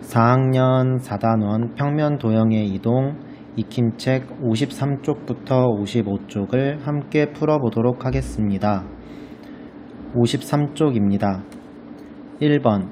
4학년 4단원 평면 도형의 이동 익힘책 53쪽부터 55쪽을 함께 풀어보도록 하겠습니다. 53쪽입니다. 1번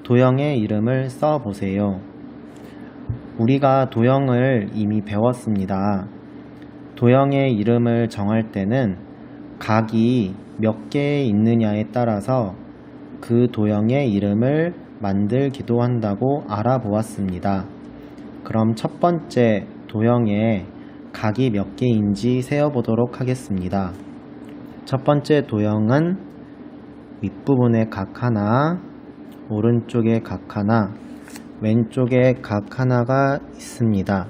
도형의 이름을 써보세요. 우리가 도형을 이미 배웠습니다. 도형의 이름을 정할 때는 각이 몇 개 있느냐에 따라서 그 도형의 이름을 만들기도 한다고 알아보았습니다. 그럼 첫 번째 도형에 각이 몇 개인지 세어보도록 하겠습니다. 첫 번째 도형은 윗부분에 각 하나, 오른쪽에 각 하나, 왼쪽에 각 하나가 있습니다.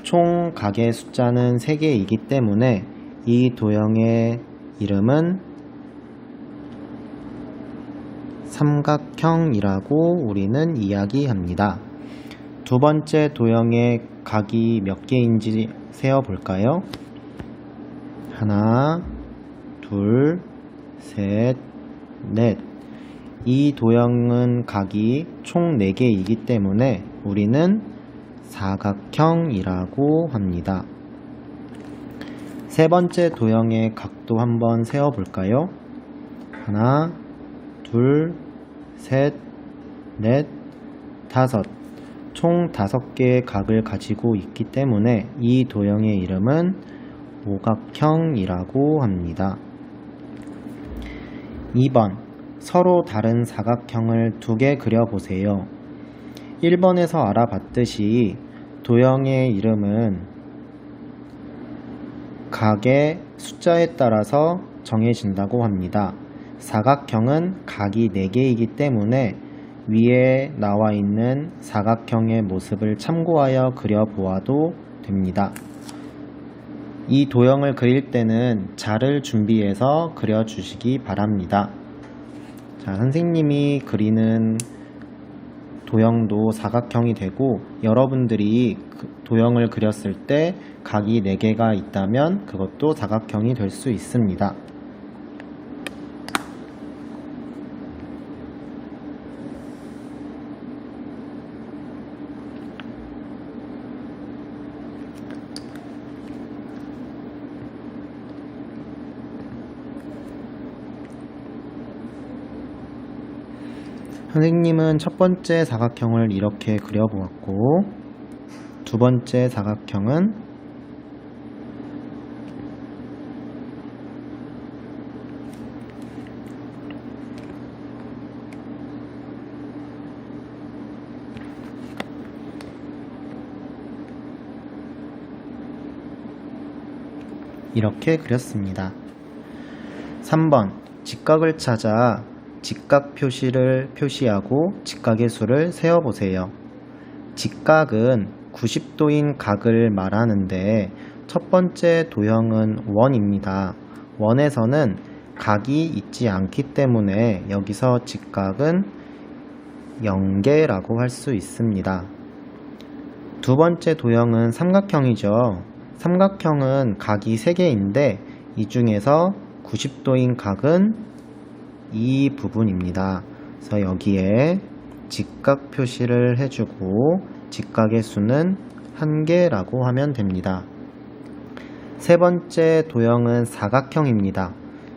총 각의 숫자는 3개이기 때문에 이 도형의 이름은 삼각형이라고 우리는 이야기합니다. 두 번째 도형의 각이 몇 개인지 세어볼까요? 하나, 둘, 셋, 넷. 이 도형은 각이 총 4개이기 때문에 우리는 사각형이라고 합니다. 세 번째 도형의 각도 한번 세어볼까요? 하나, 둘, 셋, 넷, 다섯. 총 5개의 각을 가지고 있기 때문에 이 도형의 이름은 오각형이라고 합니다. 2번 서로 다른 사각형을 2개 그려보세요. 1번에서 알아봤듯이 도형의 이름은 각의 숫자에 따라서 정해진다고 합니다. 사각형은 각이 4개이기 때문에 위에 나와 있는 사각형의 모습을 참고하여 그려보아도 됩니다. 이 도형을 그릴 때는 자를 준비해서 그려주시기 바랍니다. 자, 선생님이 그리는 도형도 사각형이 되고 여러분들이 도형을 그렸을 때 각이 4개가 있다면 그것도 사각형이 될 수 있습니다. 선생님은 첫 번째 사각형을 이렇게 그려보았고 두 번째 사각형은 이렇게 그렸습니다. 3번 직각을 찾아 직각 표시를 표시하고 직각의 수를 세어보세요. 직각은 90도인 각을 말하는데 첫 번째 도형은 원입니다. 원에서는 각이 있지 않기 때문에 여기서 직각은 0개라고 할 수 있습니다. 두 번째 도형은 삼각형이죠. 삼각형은 각이 3개인데 이 중에서 90도인 각은 이 부분입니다. 그래서 여기에 직각 표시를 해주고 직각의 수는 1개라고 하면 됩니다. 세 번째 도형은 사각형입니다.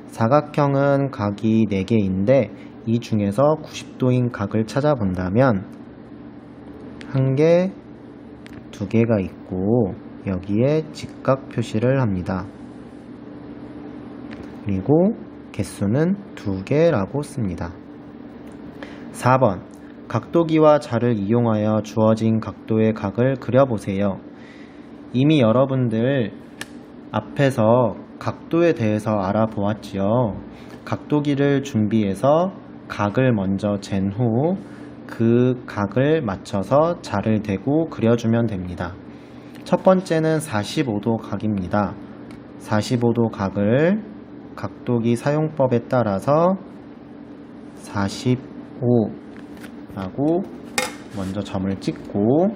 사각형은 각이 4개인데 이 중에서 90도인 각을 찾아본다면 1개, 2개가 있고 여기에 직각 표시를 합니다. 그리고 개수는 2개라고 씁니다. 4번 각도기와 자를 이용하여 주어진 각도의 각을 그려보세요. 이미 여러분들 앞에서 각도에 대해서 알아보았지요. 각도기를 준비해서 각을 먼저 잰 후 그 각을 맞춰서 자를 대고 그려주면 됩니다. 첫 번째는 45도 각입니다. 45도 각을 각도기 사용법에 따라서 45라고 먼저 점을 찍고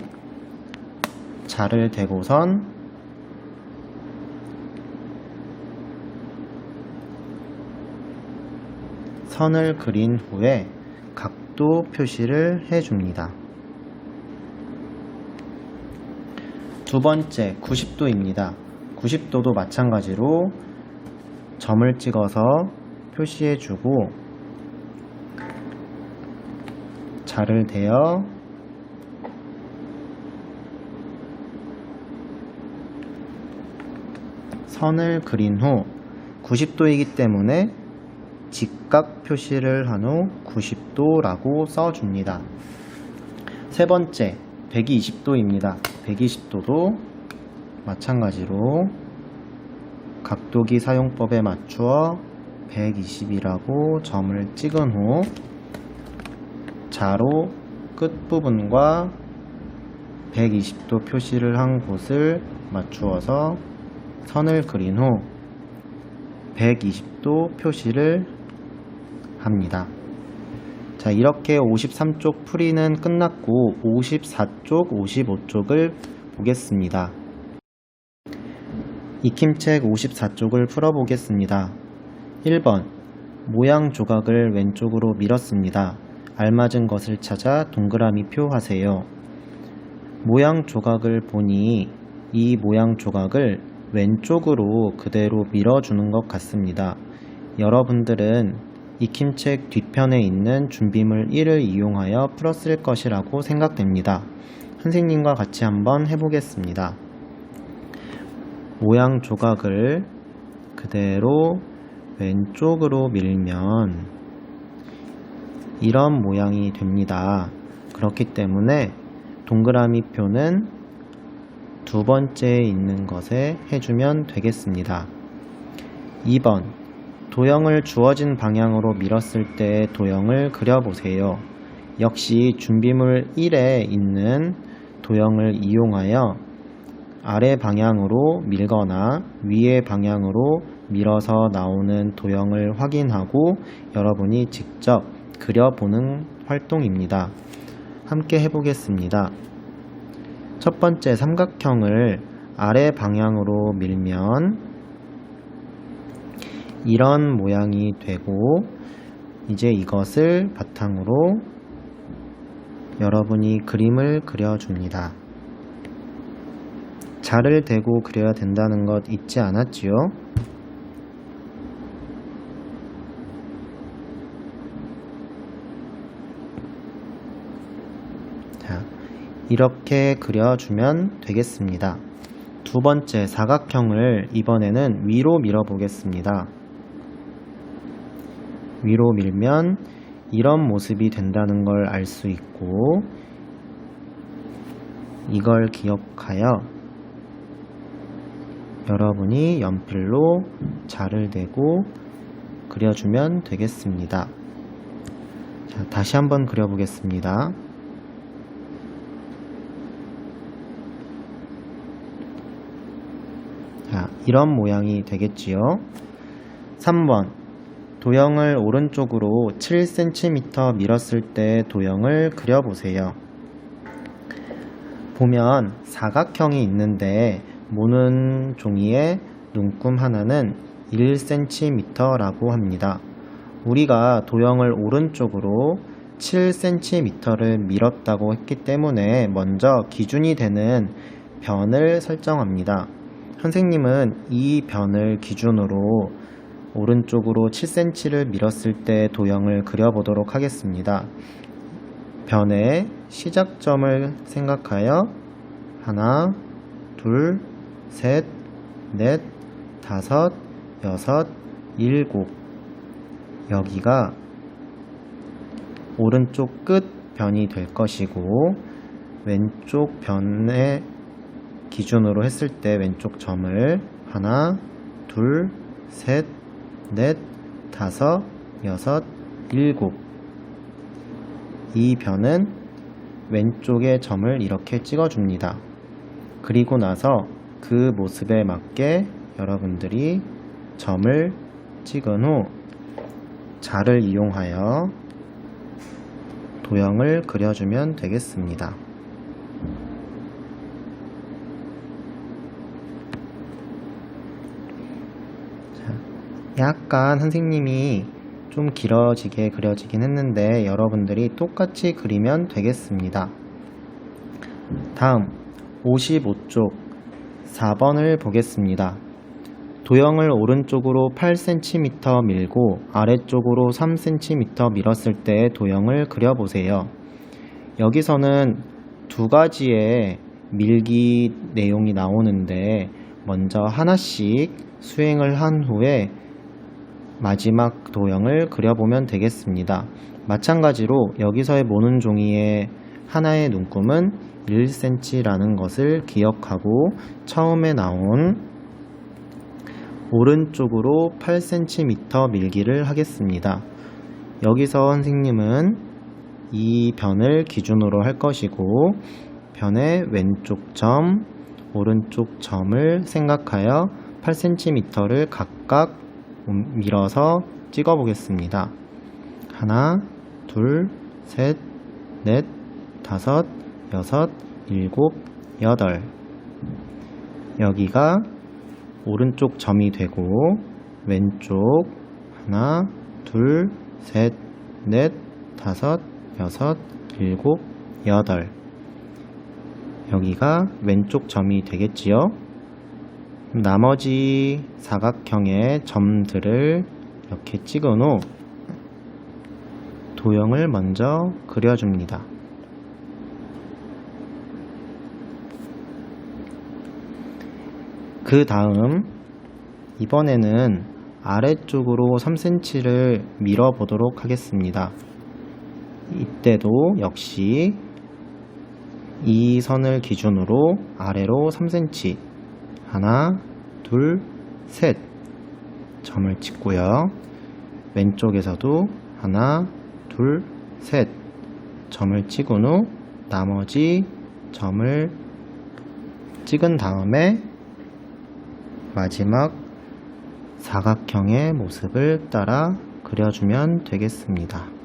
자를 대고선 선을 그린 후에 각도 표시를 해줍니다. 두 번째 90도입니다. 90도도 마찬가지로 점을 찍어서 표시해주고 자를 대어 선을 그린 후 90도이기 때문에 직각 표시를 한 후 90도라고 써줍니다. 세 번째 120도입니다. 120도도 마찬가지로 각도기 사용법에 맞추어 120이라고 점을 찍은 후 자로 끝부분과 120도 표시를 한 곳을 맞추어서 선을 그린 후 120도 표시를 합니다. 자, 이렇게 53쪽 풀이는 끝났고 54쪽, 55쪽을 보겠습니다. 익힘책 54쪽을 풀어보겠습니다. 1번 모양 조각을 왼쪽으로 밀었습니다. 알맞은 것을 찾아 동그라미표 하세요. 모양 조각을 보니 이 모양 조각을 왼쪽으로 그대로 밀어주는 것 같습니다. 여러분들은 익힘책 뒤편에 있는 준비물 1을 이용하여 풀었을 것이라고 생각됩니다. 선생님과 같이 한번 해보겠습니다. 모양 조각을 그대로 왼쪽으로 밀면 이런 모양이 됩니다. 그렇기 때문에 동그라미 표는 두 번째에 있는 것에 해주면 되겠습니다. 2번 도형을 주어진 방향으로 밀었을 때 도형을 그려보세요. 역시 준비물 1에 있는 도형을 이용하여 아래 방향으로 밀거나 위의 방향으로 밀어서 나오는 도형을 확인하고 여러분이 직접 그려보는 활동입니다. 함께 해보겠습니다. 첫 번째 삼각형을 아래 방향으로 밀면 이런 모양이 되고 이제 이것을 바탕으로 여러분이 그림을 그려줍니다. 자를 대고 그려야 된다는 것 잊지 않았지요? 자, 이렇게 그려주면 되겠습니다. 두 번째 사각형을 이번에는 위로 밀어 보겠습니다. 위로 밀면 이런 모습이 된다는 걸 알 수 있고 이걸 기억하여 여러분이 연필로 자를 대고 그려주면 되겠습니다. 자, 다시 한번 그려보겠습니다. 자, 이런 모양이 되겠지요. 3번 도형을 오른쪽으로 7cm 밀었을 때 도형을 그려보세요. 보면 사각형이 있는데 모는 종이의 눈금 하나는 1cm라고 합니다. 우리가 도형을 오른쪽으로 7cm를 밀었다고 했기 때문에 먼저 기준이 되는 변을 설정합니다. 선생님은 이 변을 기준으로 오른쪽으로 7cm를 밀었을 때 도형을 그려보도록 하겠습니다. 변의 시작점을 생각하여 하나, 둘, 셋, 넷, 다섯, 여섯, 일곱 여기가 오른쪽 끝 변이 될 것이고 왼쪽 변의 기준으로 했을 때 왼쪽 점을 하나, 둘, 셋, 넷, 다섯, 여섯, 일곱 이 변은 왼쪽의 점을 이렇게 찍어줍니다. 그리고 나서 그 모습에 맞게 여러분들이 점을 찍은 후 자를 이용하여 도형을 그려주면 되겠습니다. 약간 선생님이 좀 길어지게 그려지긴 했는데 여러분들이 똑같이 그리면 되겠습니다. 다음 55쪽 4번을 보겠습니다. 도형을 오른쪽으로 8cm 밀고 아래쪽으로 3cm 밀었을 때 도형을 그려보세요. 여기서는 두 가지의 밀기 내용이 나오는데 먼저 하나씩 수행을 한 후에 마지막 도형을 그려보면 되겠습니다. 마찬가지로 여기서의 모는 종이의 하나의 눈금은 1cm라는 것을 기억하고 처음에 나온 오른쪽으로 8cm 밀기를 하겠습니다. 여기서 선생님은 이 변을 기준으로 할 것이고 변의 왼쪽 점, 오른쪽 점을 생각하여 8cm를 각각 밀어서 찍어 보겠습니다. 하나, 둘, 셋, 넷, 다섯, 여섯, 일곱, 여덟. 여기가 오른쪽 점이 되고 왼쪽 하나, 둘, 셋, 넷, 다섯, 여섯, 일곱, 여덟. 여기가 왼쪽 점이 되겠지요. 나머지 사각형의 점들을 이렇게 찍은 후 도형을 먼저 그려줍니다. 그 다음 이번에는 아래쪽으로 3cm를 밀어 보도록 하겠습니다. 이때도 역시 이 선을 기준으로 아래로 3cm 하나, 둘, 셋 점을 찍고요. 왼쪽에서도 하나, 둘, 셋 점을 찍은 후 나머지 점을 찍은 다음에 마지막 사각형의 모습을 따라 그려주면 되겠습니다.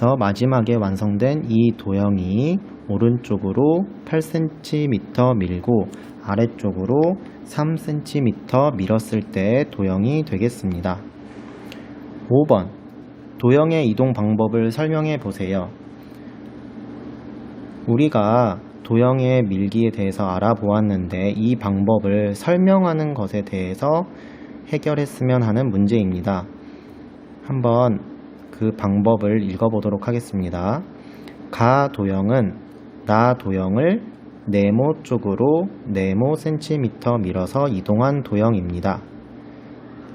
그래서 마지막에 완성된 이 도형이 오른쪽으로 8cm 밀고 아래쪽으로 3cm 밀었을 때 도형이 되겠습니다. 5번 도형의 이동 방법을 설명해 보세요. 우리가 도형의 밀기에 대해서 알아보았는데 이 방법을 설명하는 것에 대해서 해결했으면 하는 문제입니다. 한번 그 방법을 읽어보도록 하겠습니다. 가 도형은 나 도형을 네모 쪽으로 네모 cm 밀어서 이동한 도형입니다.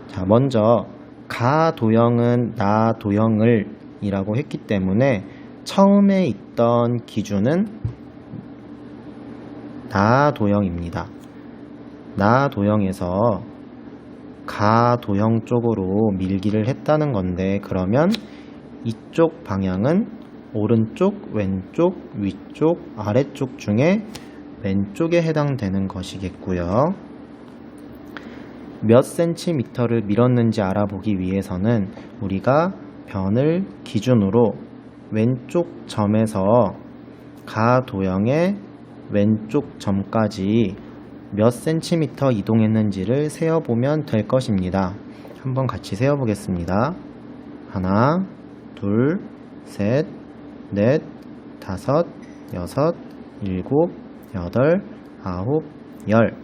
자, 먼저 가 도형은 나 도형을 이라고 했기 때문에 처음에 있던 기준은 나 도형입니다. 나 도형에서 가 도형 쪽으로 밀기를 했다는 건데 그러면 이쪽 방향은 오른쪽, 왼쪽, 위쪽, 아래쪽 중에 왼쪽에 해당되는 것이겠고요. 몇 센티미터를 밀었는지 알아보기 위해서는 우리가 변을 기준으로 왼쪽 점에서 가 도형의 왼쪽 점까지 몇 센티미터 이동했는지를 세어보면 될 것입니다. 한번 같이 세어보겠습니다. 하나, 둘, 셋, 넷, 다섯, 여섯, 일곱, 여덟, 아홉, 열.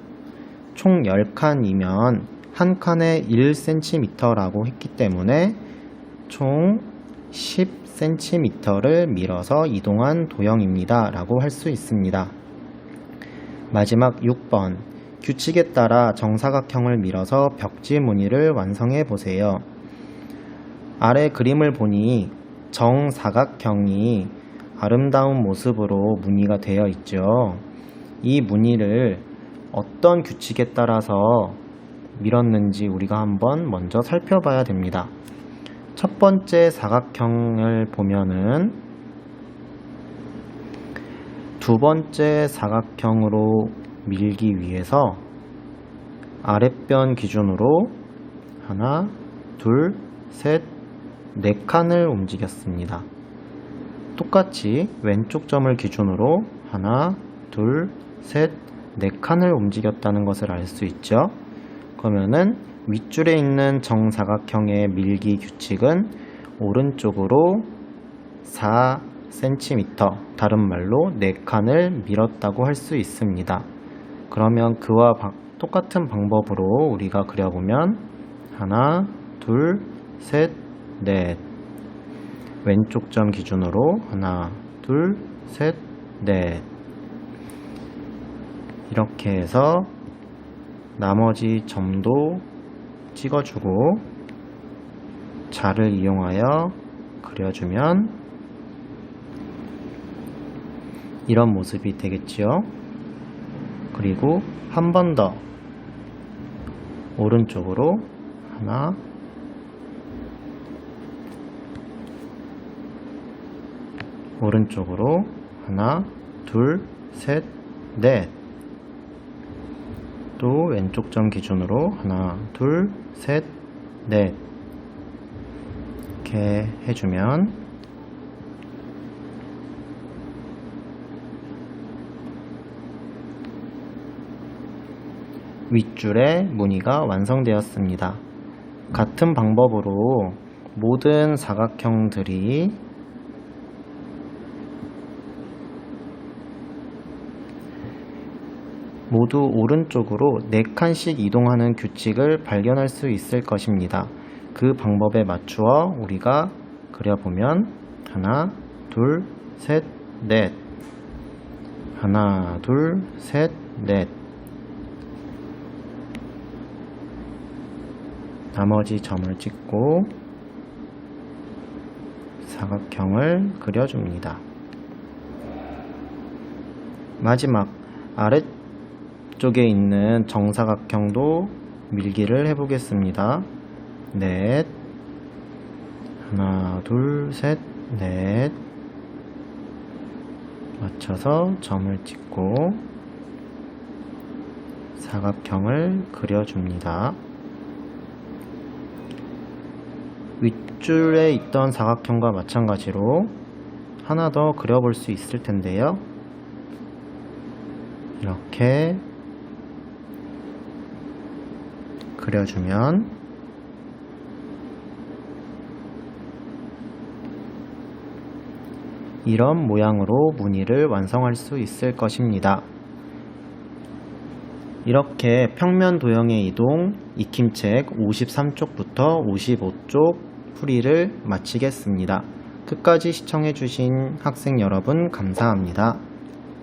총 10칸이면 한 칸에 1cm라고 했기 때문에 총 10cm를 밀어서 이동한 도형입니다 라고 할 수 있습니다. 마지막 6번 규칙에 따라 정사각형을 밀어서 벽지 무늬를 완성해 보세요. 아래 그림을 보니 정사각형이 아름다운 모습으로 무늬가 되어 있죠. 이 무늬를 어떤 규칙에 따라서 밀었는지 우리가 한번 먼저 살펴봐야 됩니다. 첫 번째 사각형을 보면은 두 번째 사각형으로 밀기 위해서 아랫변 기준으로 하나, 둘, 셋, 네 칸을 움직였습니다. 똑같이 왼쪽 점을 기준으로 하나, 둘, 셋, 네 칸을 움직였다는 것을 알 수 있죠. 그러면은 윗줄에 있는 정사각형의 밀기 규칙은 오른쪽으로 4, cm, 다른 말로 4칸을 밀었다고 할 수 있습니다. 그러면 그와 똑같은 방법으로 우리가 그려보면 하나, 둘, 셋, 넷. 왼쪽 점 기준으로 하나, 둘, 셋, 넷. 이렇게 해서 나머지 점도 찍어주고 자를 이용하여 그려주면 이런 모습이 되겠지요. 그리고 한 번 더 오른쪽으로 하나, 오른쪽으로 하나, 둘, 셋, 넷. 또 왼쪽 점 기준으로 하나, 둘, 셋, 넷. 이렇게 해주면 윗줄의 무늬가 완성되었습니다. 같은 방법으로 모든 사각형들이 모두 오른쪽으로 4칸씩 이동하는 규칙을 발견할 수 있을 것입니다. 그 방법에 맞추어 우리가 그려보면 하나, 둘, 셋, 넷. 하나, 둘, 셋, 넷. 나머지 점을 찍고 사각형을 그려줍니다. 마지막 아래쪽에 있는 정사각형도 밀기를 해보겠습니다. 넷. 하나, 둘, 셋, 넷. 맞춰서 점을 찍고 사각형을 그려줍니다. 윗줄에 있던 사각형과 마찬가지로 하나 더 그려볼 수 있을 텐데요. 이렇게 그려주면 이런 모양으로 무늬를 완성할 수 있을 것입니다. 이렇게 평면 도형의 이동 익힘책 53쪽부터 55쪽 풀이를 마치겠습니다. 끝까지 시청해주신 학생 여러분 감사합니다.